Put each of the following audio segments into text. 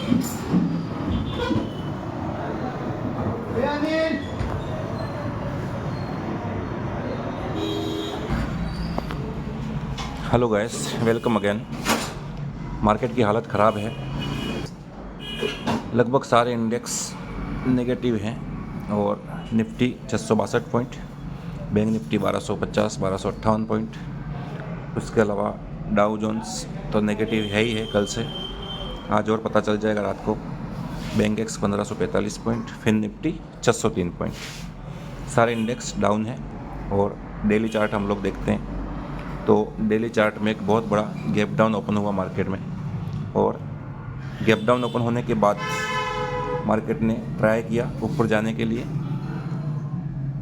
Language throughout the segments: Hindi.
Hello guys, welcome again. Market की हालत ख़राब है। लगभग सारे इंडेक्स नेगेटिव हैं और Nifty 662 point, bank Nifty 1250 1258 point. उसके अलावा डाउ जोन्स तो नेगेटिव है ही है कल से, आज और पता चल जाएगा रात को। Bankex 1545 point, Fin Nifty 603 point. सारे इंडेक्स डाउन हैं। और डेली चार्ट हम लोग देखते हैं तो डेली चार्ट में एक बहुत बड़ा गैप डाउन ओपन हुआ मार्केट में, और गैप डाउन ओपन होने के बाद मार्केट ने ट्राई किया ऊपर जाने के लिए,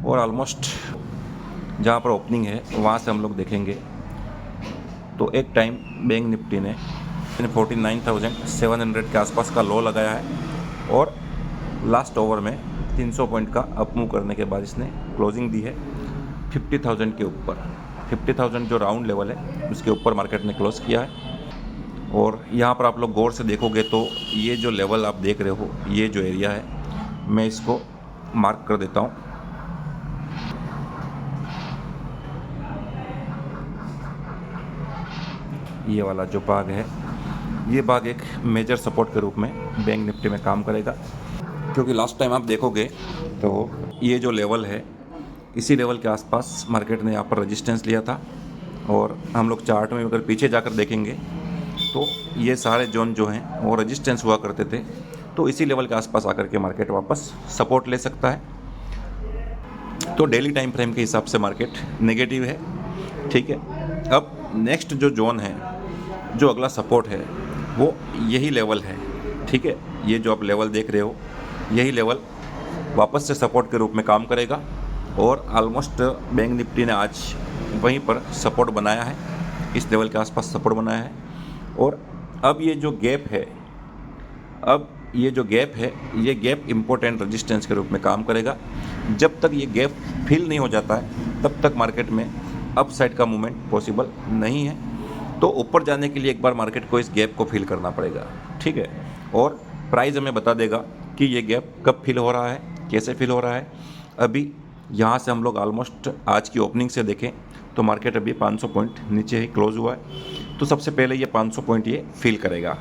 और ऑलमोस्ट जहाँ पर ओपनिंग है वहाँ से हम लोग देखेंगे तो एक टाइम बैंक निफ्टी ने 49,700 के आसपास का लो लगाया है, और लास्ट ओवर में 300 पॉइंट का अप मूव करने के बाद इसने क्लोजिंग दी है 50,000 के ऊपर। 50,000 जो राउंड लेवल है उसके ऊपर मार्केट ने क्लोज किया है। और यहाँ पर आप लोग गौर से देखोगे तो ये जो लेवल आप देख रहे हो, ये जो एरिया है, मैं इसको मार्क कर देता हूँ। ये वाला जो भाग है, ये भाग एक मेजर सपोर्ट के रूप में बैंक निफ्टी में काम करेगा, क्योंकि लास्ट टाइम आप देखोगे तो ये जो लेवल है, इसी लेवल के आसपास मार्केट ने यहाँ पर रेजिस्टेंस लिया था। और हम लोग चार्ट में अगर पीछे जाकर देखेंगे तो ये सारे जोन जो हैं वो रेजिस्टेंस हुआ करते थे, तो इसी लेवल के आसपास आकर के मार्केट वापस सपोर्ट ले सकता है। तो डेली टाइम फ्रेम के हिसाब से मार्केट नेगेटिव है, ठीक है। अब नेक्स्ट जो जोन है, जो अगला सपोर्ट है, वो यही लेवल है, ठीक है। ये जो आप लेवल देख रहे हो, यही लेवल वापस से सपोर्ट के रूप में काम करेगा, और ऑलमोस्ट बैंक निफ्टी ने आज वहीं पर सपोर्ट बनाया है, इस लेवल के आसपास सपोर्ट बनाया है। और अब ये जो गैप है, ये गैप इम्पोर्टेंट रेजिस्टेंस के रूप में काम करेगा। जब तक ये गैप फिल नहीं हो जाता है तब तक मार्केट में अप साइड का मूवमेंट पॉसिबल नहीं है। तो ऊपर जाने के लिए एक बार मार्केट को इस गैप को फिल करना पड़ेगा, ठीक है। और प्राइस हमें बता देगा कि ये गैप कब फिल हो रहा है, कैसे फिल हो रहा है। अभी यहाँ से हम लोग ऑलमोस्ट आज की ओपनिंग से देखें तो मार्केट अभी 500 पॉइंट नीचे ही क्लोज हुआ है। तो सबसे पहले ये 500 पॉइंट ये फिल करेगा।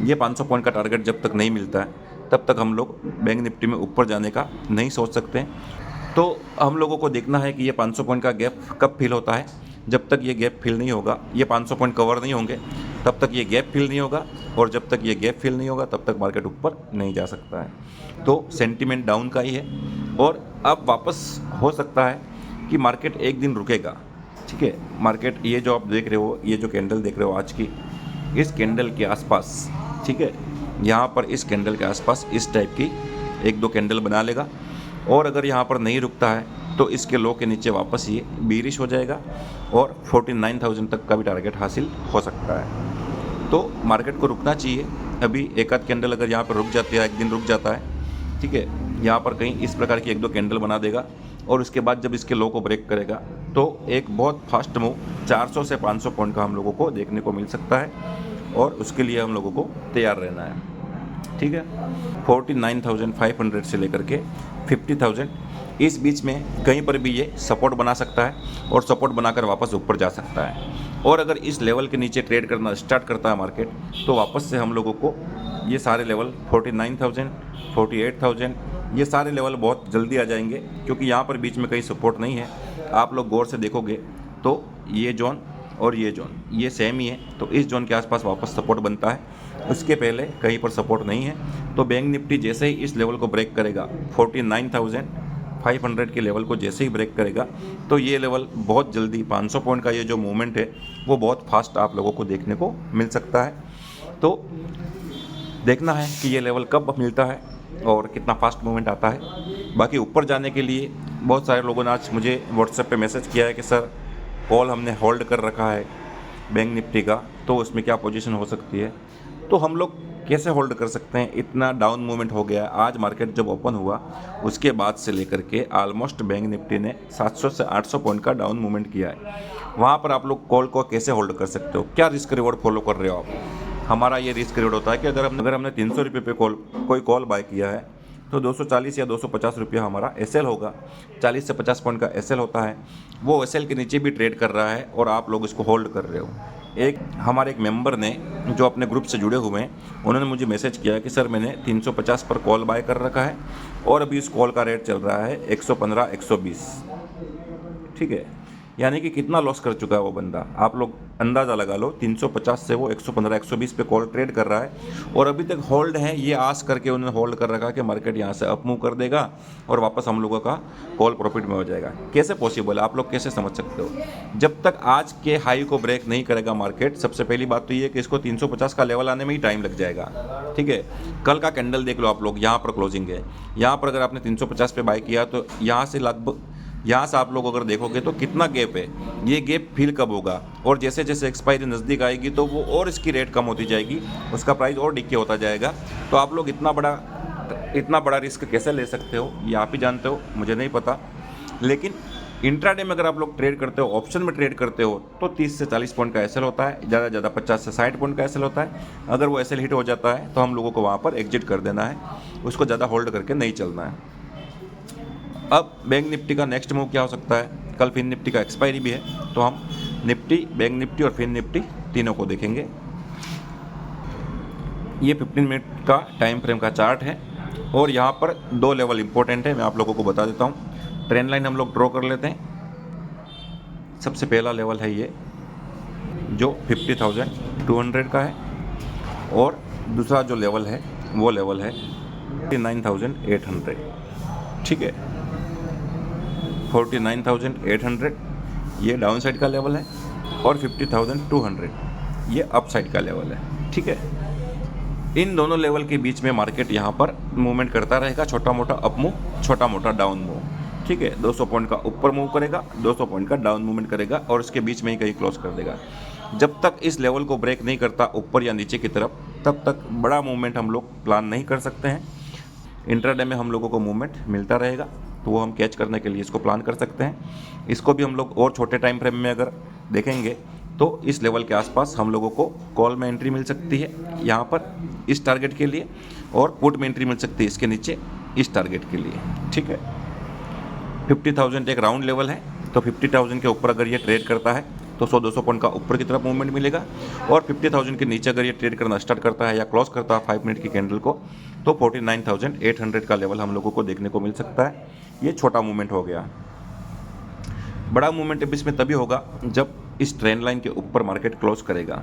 ये 500 पॉइंट का टारगेट जब तक नहीं मिलता है तब तक हम लोग बैंक निफ्टी में ऊपर जाने का नहीं सोच सकते हैं। तो हम लोगों को देखना है कि ये 500 पॉइंट का गैप कब फिल होता है। जब तक ये गैप फिल नहीं होगा, ये 500 पॉइंट कवर नहीं होंगे, तब तक ये गैप फिल नहीं होगा, और जब तक ये गैप फिल नहीं होगा तब तक मार्केट ऊपर नहीं जा सकता है। तो सेंटीमेंट डाउन का ही है, और अब वापस हो सकता है कि मार्केट एक दिन रुकेगा, ठीक है। मार्केट ये जो आप देख रहे हो, ये जो कैंडल देख रहे हो आज की, इस कैंडल के आसपास, ठीक है, यहाँ पर इस कैंडल के आसपास इस टाइप की एक दो कैंडल बना लेगा, और अगर यहाँ पर नहीं रुकता है तो इसके लो के नीचे वापस ये बीरिश हो जाएगा, और 49,000 तक का भी टारगेट हासिल हो सकता है। तो मार्केट को रुकना चाहिए। अभी एक आध कैंडल अगर यहाँ पर रुक जाती है, एक दिन रुक जाता है, ठीक है, यहाँ पर कहीं इस प्रकार की एक दो कैंडल बना देगा, और उसके बाद जब इसके लो को ब्रेक करेगा तो एक बहुत फास्ट मूव 400 से 500 पॉइंट का हम लोगों को देखने को मिल सकता है, और उसके लिए हम लोगों को तैयार रहना है, ठीक है। 49,500 से लेकर के 50,000 इस बीच में कहीं पर भी ये सपोर्ट बना सकता है, और सपोर्ट बनाकर वापस ऊपर जा सकता है। और अगर इस लेवल के नीचे ट्रेड करना स्टार्ट करता है मार्केट, तो वापस से हम लोगों को ये सारे लेवल 49,000, 48,000, ये सारे लेवल बहुत जल्दी आ जाएंगे, क्योंकि यहाँ पर बीच में कहीं सपोर्ट नहीं है। आप लोग गौर से देखोगे तो ये जोन और ये जोन ये सेम ही है, तो इस जोन के आसपास वापस सपोर्ट बनता है, उसके पहले कहीं पर सपोर्ट नहीं है। तो बैंक निफ्टी जैसे ही इस लेवल को ब्रेक करेगा, 49,500 के लेवल को जैसे ही ब्रेक करेगा, तो ये लेवल बहुत जल्दी 500 पॉइंट का ये जो मूवमेंट है वो बहुत फास्ट आप लोगों को देखने को मिल सकता है। तो देखना है कि ये लेवल कब मिलता है और कितना फास्ट मूवमेंट आता है। बाकी ऊपर जाने के लिए बहुत सारे लोगों ने आज मुझे व्हाट्सएप पे मैसेज किया है कि सर कॉल हमने होल्ड कर रखा है बैंक निफ्टी का, तो उसमें क्या पोजीशन हो सकती है। तो हम लोग कैसे होल्ड कर सकते हैं, इतना डाउन मूवमेंट हो गया। आज मार्केट जब ओपन हुआ उसके बाद से लेकर के ऑलमोस्ट बैंक निफ्टी ने 700 से 800 पॉइंट का डाउन मूवमेंट किया है। वहाँ पर आप लोग कॉल को कैसे होल्ड कर सकते हो, क्या रिस्क रिवॉर्ड फॉलो कर रहे हो आप। हमारा ये रिस्क रेट होता है कि अगर हमने 300 रुपये पे कोई कॉल बाय किया है तो 240 या 250 रुपया हमारा एसएल होगा। 40 से 50 पॉइंट का एसएल होता है, वो एसएल के नीचे भी ट्रेड कर रहा है और आप लोग इसको होल्ड कर रहे हो। हमारे एक मेंबर ने जो अपने ग्रुप से जुड़े हुए हैं, उन्होंने मुझे मैसेज किया कि सर मैंने 350 पर कॉल बाय कर रखा है और अभी इस कॉल का रेट चल रहा है 115 120। ठीक है, यानी कि कितना लॉस कर चुका है वो बंदा, आप लोग अंदाज़ा लगा लो। 350 से वो 115 120 पे कॉल ट्रेड कर रहा है और अभी तक होल्ड है। ये आस करके उन्होंने होल्ड कर रखा कि मार्केट यहाँ से अप मूव कर देगा और वापस हम लोगों का कॉल प्रॉफिट में हो जाएगा। कैसे पॉसिबल है, आप लोग कैसे समझ सकते हो? जब तक आज के हाई को ब्रेक नहीं करेगा मार्केट, सबसे पहली बात तो ये है कि इसको 350 का लेवल आने में ही टाइम लग जाएगा। ठीक है, कल का कैंडल देख लो आप लोग, यहाँ पर क्लोजिंग है, यहाँ पर अगर आपने 350 पे बाय किया तो यहाँ से लगभग, यहाँ से आप लोग अगर देखोगे तो कितना गैप है, ये गैप फिल कब होगा? और जैसे जैसे एक्सपायरी नज़दीक आएगी तो वो और इसकी रेट कम होती जाएगी, उसका प्राइस और डिके होता जाएगा। तो आप लोग इतना बड़ा रिस्क कैसे ले सकते हो, ये आप ही जानते हो, मुझे नहीं पता। लेकिन इंट्राडे में अगर आप लोग ट्रेड करते हो, ऑप्शन में ट्रेड करते हो, तो 30 से 40 पॉइंट का एसएल होता है, ज़्यादा से ज़्यादा 50 से 60 पॉइंट का एसएल होता है। अगर वो एसएल हिट हो जाता है तो हम लोगों को वहाँ पर एग्जिट कर देना है, उसको ज़्यादा होल्ड करके नहीं चलना है। अब बैंक निफ्टी का नेक्स्ट मूव क्या हो सकता है? कल फिन निफ्टी का एक्सपायरी भी है, तो हम निफ्टी, बैंक निफ्टी और फिन निफ्टी तीनों को देखेंगे। ये 15 मिनट का टाइम फ्रेम का चार्ट है और यहाँ पर 2 लेवल इंपॉर्टेंट है, मैं आप लोगों को बता देता हूँ। ट्रेंड लाइन हम लोग ड्रॉ कर लेते हैं। सबसे पहला लेवल है ये जो 50,200 का है और दूसरा जो लेवल है वो लेवल है 49,800। ठीक है, 49,800 ये डाउन साइड का लेवल है और 50,200 ये अप साइड का लेवल है। ठीक है, इन दोनों लेवल के बीच में मार्केट यहाँ पर मूवमेंट करता रहेगा, छोटा मोटा अप मूव, छोटा मोटा डाउन मूव। ठीक है, 200 पॉइंट का ऊपर मूव करेगा, 200 पॉइंट का डाउन मूवमेंट करेगा और उसके बीच में ही कहीं क्लोज कर देगा। जब तक इस लेवल को ब्रेक नहीं करता ऊपर या नीचे की तरफ, तब तक बड़ा मूवमेंट हम लोग प्लान नहीं कर सकते हैं। इंट्राडे में हम लोगों को मूवमेंट मिलता रहेगा, तो वो हम कैच करने के लिए इसको प्लान कर सकते हैं। इसको भी हम लोग और छोटे टाइम फ्रेम में अगर देखेंगे तो इस लेवल के आसपास हम लोगों को कॉल में एंट्री मिल सकती है यहाँ पर इस टारगेट के लिए, और पुट में एंट्री मिल सकती है इसके नीचे इस टारगेट के लिए। ठीक है, 50,000 एक राउंड लेवल है, तो 50,000 के ऊपर अगर ये ट्रेड करता है तो 100-200 पॉइंट का ऊपर की तरफ मूवमेंट मिलेगा, और 50,000 के नीचे अगर ये ट्रेड करना स्टार्ट करता है या क्लोज करता है 5 मिनट की कैंडल को, तो 49,800 का लेवल हम लोगों को देखने को मिल सकता है। ये छोटा मूवमेंट हो गया। बड़ा मूवमेंट अब इसमें तभी होगा जब इस ट्रेंड लाइन के ऊपर मार्केट क्लोज करेगा।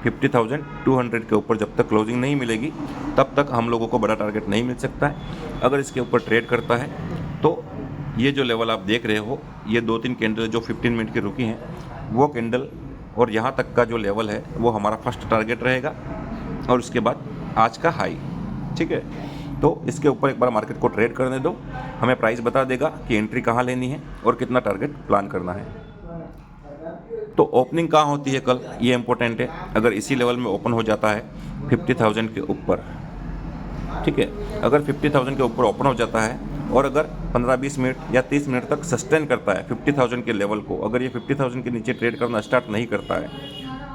50,200 के ऊपर जब तक क्लोजिंग नहीं मिलेगी तब तक हम लोगों को बड़ा टारगेट नहीं मिल सकता है। अगर इसके ऊपर ट्रेड करता है तो ये जो लेवल आप देख रहे हो, ये 2-3 कैंडल जो 15 मिनट की रुकी हैं, वो कैंडल और यहाँ तक का जो लेवल है वो हमारा फर्स्ट टारगेट रहेगा और उसके बाद आज का हाई। ठीक है, तो इसके ऊपर एक बार मार्केट को ट्रेड करने दो, हमें प्राइस बता देगा कि एंट्री कहाँ लेनी है और कितना टारगेट प्लान करना है। तो ओपनिंग कहाँ होती है कल, ये इंपॉर्टेंट है। अगर इसी लेवल में ओपन हो जाता है 50,000 के ऊपर, ठीक है, अगर 50,000 के ऊपर ओपन हो जाता है और अगर 15-20 मिनट या 30 मिनट तक सस्टेन करता है 50,000 के लेवल को, अगर ये 50,000 के नीचे ट्रेड करना स्टार्ट नहीं करता है,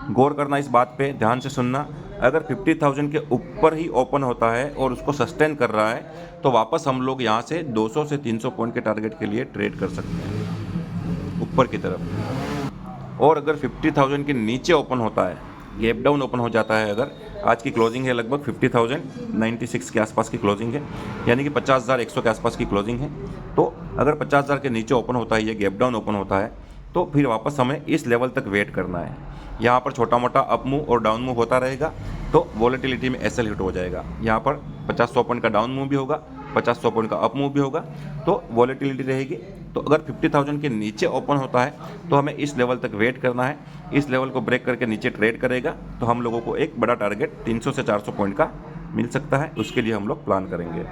गौर करना इस बात पे, ध्यान से सुनना, अगर 50,000 के ऊपर ही ओपन होता है और उसको सस्टेन कर रहा है तो वापस हम लोग यहाँ से 200 से 300 पॉइंट के टारगेट के लिए ट्रेड कर सकते हैं ऊपर की तरफ। और अगर 50,000 के नीचे ओपन होता है, गैप डाउन ओपन हो जाता है, अगर आज की क्लोजिंग है लगभग 50,096 के आसपास की क्लोजिंग है, यानी कि 50,100 के आसपास की क्लोजिंग है, तो अगर 50,000 के नीचे ओपन होता है, ये गैप डाउन ओपन होता है, तो फिर वापस हमें इस लेवल तक वेट करना है। यहाँ पर छोटा मोटा अप मूव और डाउन मूव होता रहेगा, तो वॉलेटिलिटी में एसएल हिट हो जाएगा। यहाँ पर 50-100 पॉइंट का डाउन मूव भी होगा, 50-100 पॉइंट का अप मूव भी होगा, तो वॉलेटिलिटी रहेगी। तो अगर 50,000 के नीचे ओपन होता है तो हमें इस लेवल तक वेट करना है। इस लेवल को ब्रेक करके नीचे ट्रेड करेगा तो हम लोगों को एक बड़ा टारगेट 300 से 400 पॉइंट का मिल सकता है, उसके लिए हम लोग प्लान करेंगे।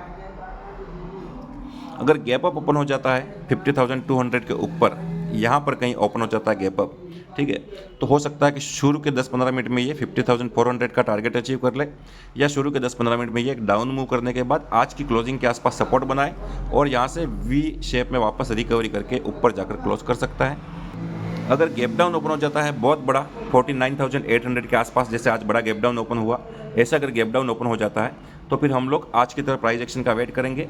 अगर गैप अप ओपन हो जाता है 50,200 के ऊपर, यहाँ पर कहीं ओपन हो जाता है गैप अप, ठीक है, तो हो सकता है कि शुरू के 10-15 मिनट में ये 50,400 का टारगेट अचीव कर ले, या शुरू के 10-15 मिनट में ये एक डाउन मूव करने के बाद आज की क्लोजिंग के आसपास सपोर्ट बनाए और यहाँ से वी शेप में वापस रिकवरी करके ऊपर जाकर क्लोज कर सकता है। अगर गैप डाउन ओपन हो जाता है बहुत बड़ा 49,800 के आसपास, जैसे आज बड़ा गैप डाउन ओपन हुआ, ऐसा अगर गैप डाउन ओपन हो जाता है तो फिर हम लोग आज की तरह प्राइस एक्शन का वेट करेंगे।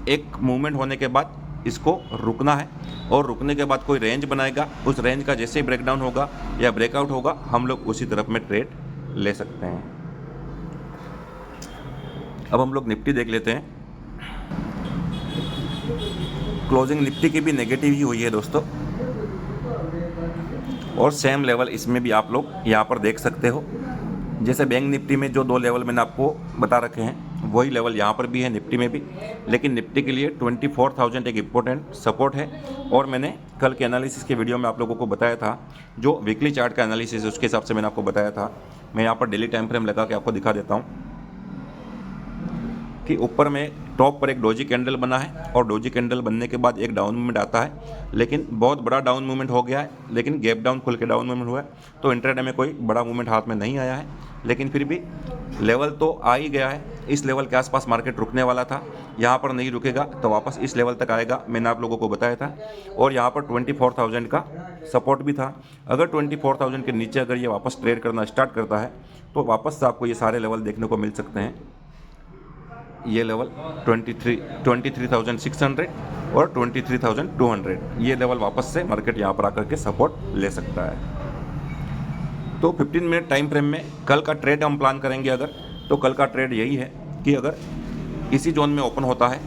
एक मूवमेंट होने के बाद इसको रुकना है और रुकने के बाद कोई रेंज बनाएगा, उस रेंज का जैसे ही ब्रेकडाउन होगा या ब्रेकआउट होगा हम लोग उसी तरफ में ट्रेड ले सकते हैं। अब हम लोग निफ्टी देख लेते हैं। क्लोजिंग निफ्टी की भी नेगेटिव ही हुई है दोस्तों, और सेम लेवल इसमें भी आप लोग यहाँ पर देख सकते हो। जैसे बैंक निफ्टी में जो 2 लेवल मैंने आपको बता रखे हैं वही लेवल यहाँ पर भी है निफ्टी में भी, लेकिन निफ्टी के लिए 24,000 एक इम्पोर्टेंट सपोर्ट है। और मैंने कल के एनालिसिस के वीडियो में आप लोगों को बताया था, जो वीकली चार्ट का एनालिसिस है उसके हिसाब से मैंने आपको बताया था। मैं यहाँ पर डेली टाइम फ्रेम लगा के आपको दिखा देता हूँ कि ऊपर में टॉप पर एक डोजी कैंडल बना है और डोजी कैंडल बनने के बाद एक डाउन मूवमेंट आता है, लेकिन बहुत बड़ा डाउन मूवमेंट हो गया है, लेकिन गैप डाउन खुल के डाउन मूवमेंट हुआ है। तो इंट्राडे में कोई बड़ा मूवमेंट हाथ में नहीं आया है, लेकिन फिर भी लेवल तो आ ही गया है। इस लेवल के आसपास मार्केट रुकने वाला था, यहाँ पर नहीं रुकेगा तो वापस इस लेवल तक आएगा, मैंने आप लोगों को बताया था। और यहाँ पर 24,000 का सपोर्ट भी था। अगर 24,000 के नीचे अगर ये वापस ट्रेड करना स्टार्ट करता है तो वापस से आपको ये सारे लेवल देखने को मिल सकते हैं। ये लेवल 23,600 और 23,200, ये लेवल वापस से मार्केट यहाँ पर आकर के सपोर्ट ले सकता है। तो 15 मिनट टाइम फ्रेम में कल का ट्रेड हम प्लान करेंगे अगर, तो कल का ट्रेड यही है कि अगर इसी जोन में ओपन होता है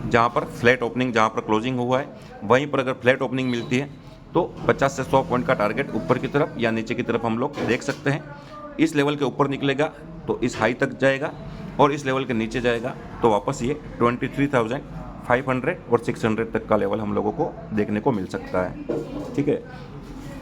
जहाँ पर फ्लैट ओपनिंग, जहाँ पर क्लोजिंग हुआ है वहीं पर अगर फ्लैट ओपनिंग मिलती है तो 50 से 100 पॉइंट का टारगेट ऊपर की तरफ या नीचे की तरफ हम लोग देख सकते हैं। इस लेवल के ऊपर निकलेगा तो इस हाई तक जाएगा, और इस लेवल के नीचे जाएगा तो वापस ये 23,500 और 600 तक का लेवल हम लोगों को देखने को मिल सकता है। ठीक है,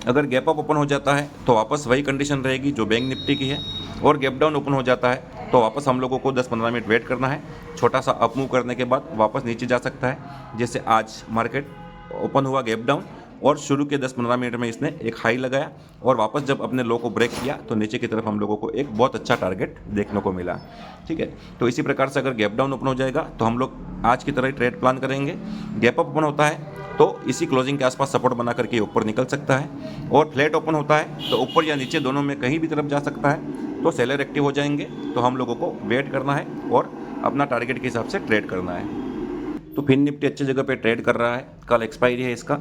अगर गैप अप ओपन हो जाता है तो वापस वही कंडीशन रहेगी जो बैंक निफ्टी की है, और गैप डाउन ओपन हो जाता है तो वापस हम लोगों को 10-15 मिनट वेट करना है। छोटा सा अप मूव करने के बाद वापस नीचे जा सकता है। जैसे आज मार्केट ओपन हुआ गैप डाउन और शुरू के 10-15 मिनट में इसने एक हाई लगाया और वापस जब अपने लो को ब्रेक किया तो नीचे की तरफ हम लोगों को एक बहुत अच्छा टारगेट देखने को मिला। ठीक है, तो इसी प्रकार से अगर गैप डाउन ओपन हो जाएगा तो हम लोग आज की तरह ही ट्रेड प्लान करेंगे। गैप अप ओपन होता है तो इसी क्लोजिंग के आसपास सपोर्ट बना करके ऊपर निकल सकता है, और फ्लैट ओपन होता है तो ऊपर या नीचे दोनों में कहीं भी तरफ जा सकता है। तो सेलर एक्टिव हो जाएंगे तो हम लोगों को वेट करना है और अपना टारगेट के हिसाब से ट्रेड करना है। तो फिर निफ्टी अच्छी जगह पे ट्रेड कर रहा है, कल एक्सपायरी है इसका,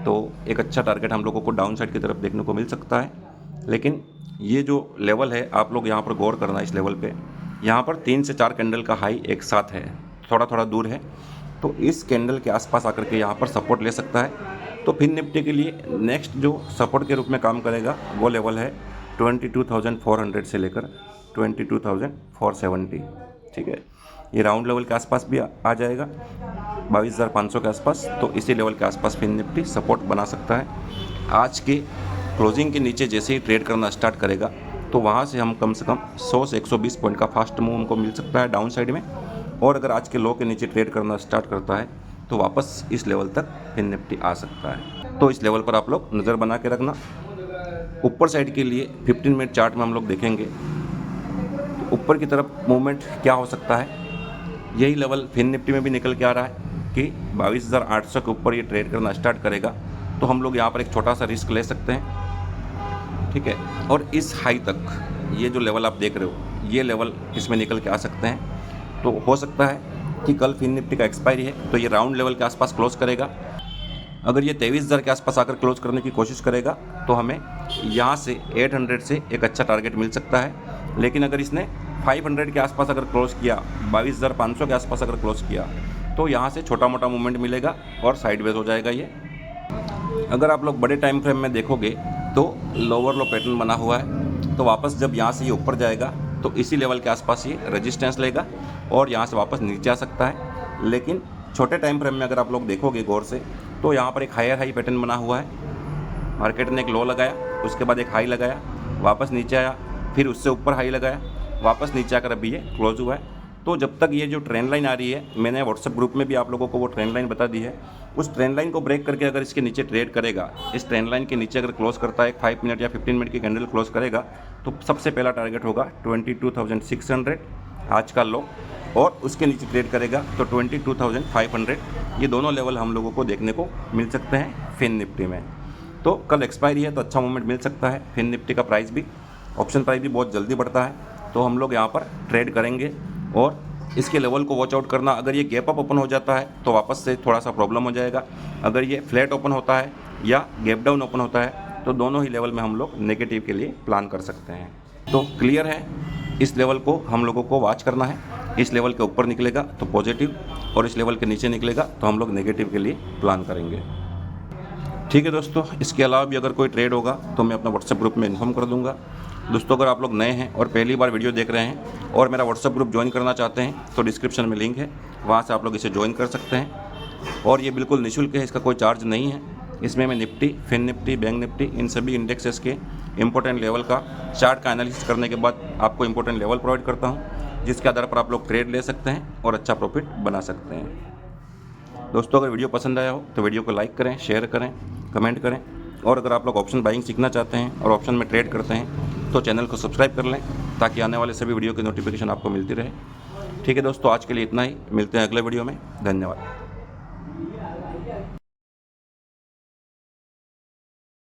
तो एक अच्छा टारगेट हम लोगों को डाउन साइड की तरफ देखने को मिल सकता है। लेकिन ये जो लेवल है आप लोग यहाँ पर गौर करना, इस लेवल पे यहाँ पर 3 से 4 कैंडल का हाई एक साथ है, थोड़ा थोड़ा दूर है, तो इस कैंडल के आसपास आकर के यहाँ पर सपोर्ट ले सकता है। तो फिर निफ्टी के लिए नेक्स्ट जो सपोर्ट के रूप में काम करेगा वो लेवल है 22,400 से लेकर 22,470। ठीक है, ये राउंड लेवल के आसपास भी आ जाएगा 22,500 के आसपास, तो इसी लेवल के आसपास फिर निफ्टी सपोर्ट बना सकता है। आज के क्लोजिंग के नीचे जैसे ही ट्रेड करना स्टार्ट करेगा तो वहाँ से हम कम से कम 100 से 120 पॉइंट का फास्ट मूव हमको मिल सकता है डाउन साइड में, और अगर आज के लो के नीचे ट्रेड करना स्टार्ट करता है तो वापस इस लेवल तक फिर निफ्टी आ सकता है। तो इस लेवल पर आप लोग नज़र बना के रखना। ऊपर साइड के लिए 15 मिनट चार्ट में हम लोग देखेंगे तो ऊपर की तरफ मूवमेंट क्या हो सकता है। यही लेवल फिर निफ्टी में भी निकल के आ रहा है कि 22,800 के ऊपर ये ट्रेड करना स्टार्ट करेगा तो हम लोग यहाँ पर एक छोटा सा रिस्क ले सकते हैं। ठीक है, और इस हाई तक ये जो लेवल आप देख रहे हो ये लेवल इसमें निकल के आ सकते हैं। तो हो सकता है कि कल फिन निफ्टी का एक्सपायरी है तो ये राउंड लेवल के आसपास क्लोज करेगा। अगर ये 23,000 के आसपास आकर क्लोज करने की कोशिश करेगा तो हमें यहाँ से 800 से एक अच्छा टारगेट मिल सकता है। लेकिन अगर इसने 500 के आसपास अगर क्लोज किया, 22,500 के आसपास अगर क्लोज किया तो यहाँ से छोटा मोटा मूवमेंट मिलेगा और साइडवेज हो जाएगा ये। अगर आप लोग बड़े टाइम फ्रेम में देखोगे तो लोअर लो पैटर्न बना हुआ है, तो वापस जब यहाँ से ये ऊपर जाएगा तो इसी लेवल के आसपास ये रेजिस्टेंस लेगा और यहाँ से वापस नीचे आ सकता है। लेकिन छोटे टाइम फ्रेम में अगर आप लोग देखोगे गौर से तो यहाँ पर एक हायर हाई पैटर्न बना हुआ है। मार्केट ने एक लो लगाया, उसके बाद एक हाई लगाया, वापस नीचे आया, फिर उससे ऊपर हाई लगाया, वापस नीचे आकर अभी ये क्लोज हुआ है। तो जब तक ये जो ट्रेंड लाइन आ रही है, मैंने व्हाट्सएप ग्रुप में भी आप लोगों को वो ट्रेंड लाइन बता दी है, उस ट्रेंड लाइन को ब्रेक करके अगर इसके नीचे ट्रेड करेगा, इस ट्रेंड लाइन के नीचे अगर क्लोज करता है, 5 मिनट या 15 मिनट की कैंडल क्लोज करेगा तो सबसे पहला टारगेट होगा 22,600 आज का लो, और उसके नीचे ट्रेड करेगा तो 22,500। ये दोनों लेवल हम लोगों को देखने को मिल सकते हैं फिन निफ्टी में। तो कल एक्सपायरी है तो अच्छा मूवमेंट मिल सकता है। फिन निफ्टी का प्राइस भी, ऑप्शन प्राइस भी बहुत जल्दी बढ़ता है, तो हम लोग यहाँ पर ट्रेड करेंगे। और इसके लेवल को वॉच आउट करना, अगर ये गैप अप ओपन हो जाता है तो वापस से थोड़ा सा प्रॉब्लम हो जाएगा। अगर ये फ्लैट ओपन होता है या गैप डाउन ओपन होता है तो दोनों ही लेवल में हम लोग नेगेटिव के लिए प्लान कर सकते हैं। तो क्लियर है, इस लेवल को हम लोगों को वॉच करना है। इस लेवल के ऊपर निकलेगा तो पॉजिटिव, और इस लेवल के नीचे निकलेगा तो हम लोग नेगेटिव के लिए प्लान करेंगे। ठीक है दोस्तों, इसके अलावा भी अगर कोई ट्रेड होगा तो मैं अपना व्हाट्सएप ग्रुप में इन्फॉर्म कर दूंगा। दोस्तों, अगर आप लोग नए हैं और पहली बार वीडियो देख रहे हैं और मेरा व्हाट्सएप ग्रुप ज्वाइन करना चाहते हैं तो डिस्क्रिप्शन में लिंक है, वहाँ से आप लोग इसे ज्वाइन कर सकते हैं। और ये बिल्कुल निःशुल्क है, इसका कोई चार्ज नहीं है। इसमें मैं Nifty, fin Nifty, bank Nifty, इन सभी इंडेक्सेस के इंपॉर्टेंट लेवल का चार्ट का एनालिसिस करने के बाद आपको इंपॉर्टेंट लेवल प्रोवाइड करता हूँ, जिसके आधार पर आप लोग ट्रेड ले सकते हैं और अच्छा प्रॉफिट बना सकते हैं। दोस्तों, अगर वीडियो पसंद आया हो तो वीडियो को लाइक करें, शेयर करें, कमेंट करें। और अगर आप लोग ऑप्शन बाइंग सीखना चाहते हैं और ऑप्शन में ट्रेड करते हैं तो चैनल को सब्सक्राइब कर लें, ताकि आने वाले सभी वीडियो की नोटिफिकेशन आपको मिलती रहे। ठीक है दोस्तों, आज के लिए इतना ही। मिलते हैं अगले वीडियो में। धन्यवाद।